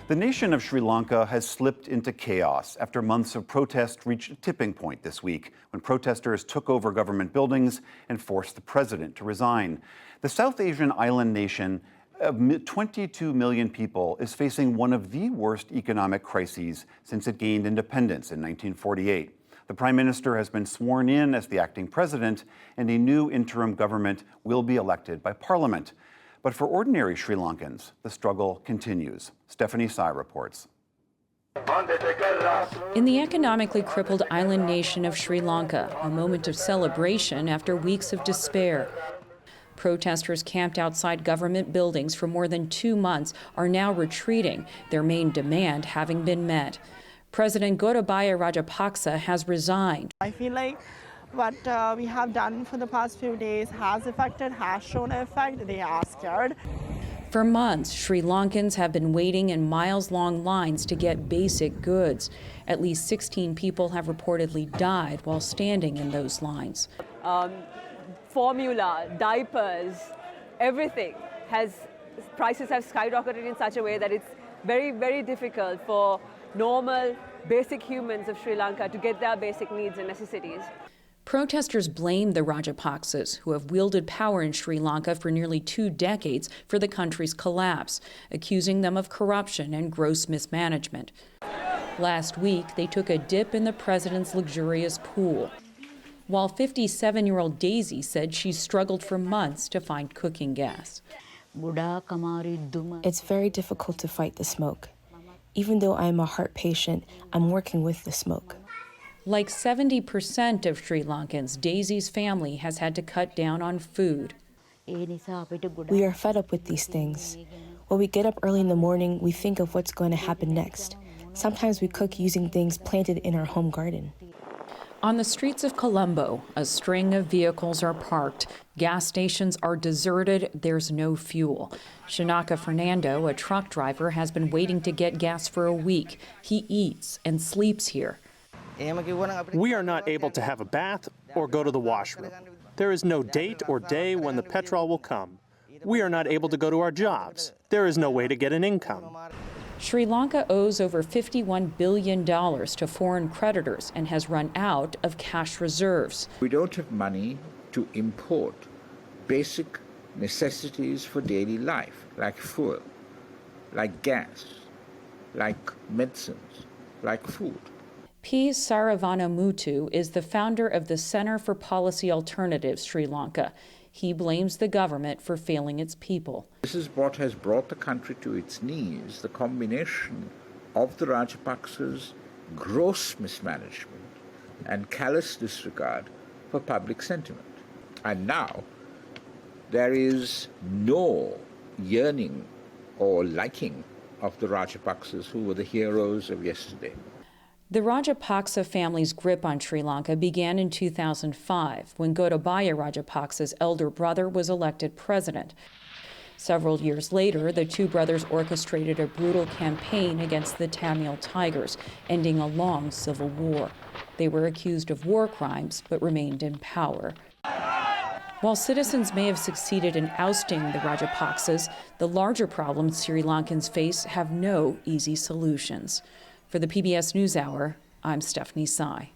The nation of Sri Lanka has slipped into chaos after months of protest reached a tipping point this week when protesters took over government buildings and forced the president to resign. The South Asian island nation of 22 million people is facing one of the worst economic crises since it gained independence in 1948. The Prime Minister has been sworn in as the acting president, and a new interim government will be elected by Parliament. But for ordinary Sri Lankans, the struggle continues. Stephanie Tsai reports. In the economically crippled island nation of Sri Lanka, a moment of celebration after weeks of despair. Protesters camped outside government buildings for more than 2 months are now retreating, their main demand having been met. President Gotabaya Rajapaksa has resigned. I feel like what we have done for the past few days has shown effect. They are scared. For months, Sri Lankans have been waiting in miles-long lines to get basic goods. At least 16 people have reportedly died while standing in those lines. Formula, diapers, everything prices have skyrocketed in such a way that it's very, very difficult for normal, basic humans of Sri Lanka to get their basic needs and necessities. Protesters blame the Rajapaksas, who have wielded power in Sri Lanka for nearly 2 decades, for the country's collapse, accusing them of corruption and gross mismanagement. Last week, they took a dip in the president's luxurious pool, while 57-year-old Daisy said she struggled for months to find cooking gas. It's very difficult to fight the smoke. Even though I'm a heart patient, I'm working with the smoke. Like 70% of Sri Lankans, Daisy's family has had to cut down on food. We are fed up with these things. When we get up early in the morning, we think of what's going to happen next. Sometimes we cook using things planted in our home garden. On the streets of Colombo, a string of vehicles are parked. Gas stations are deserted. There's no fuel. Shanaka Fernando, a truck driver, has been waiting to get gas for a week. He eats and sleeps here. We are not able to have a bath or go to the washroom. There is no date or day when the petrol will come. We are not able to go to our jobs. There is no way to get an income. Sri Lanka owes over $51 billion to foreign creditors and has run out of cash reserves. We don't have money to import basic necessities for daily life, like fuel, like gas, like medicines, like food. P. Saravanamuthu is the founder of the Center for Policy Alternatives Sri Lanka. He blames the government for failing its people. This is what has brought the country to its knees, the combination of the Rajapaksas' gross mismanagement and callous disregard for public sentiment. And now, there is no yearning or liking of the Rajapaksas, who were the heroes of yesterday. The Rajapaksa family's grip on Sri Lanka began in 2005, when Gotabaya Rajapaksa's elder brother was elected president. Several years later, the two brothers orchestrated a brutal campaign against the Tamil Tigers, ending a long civil war. They were accused of war crimes, but remained in power. While citizens may have succeeded in ousting the Rajapaksas, the larger problems Sri Lankans face have no easy solutions. For the PBS NewsHour, I'm Stephanie Tsai.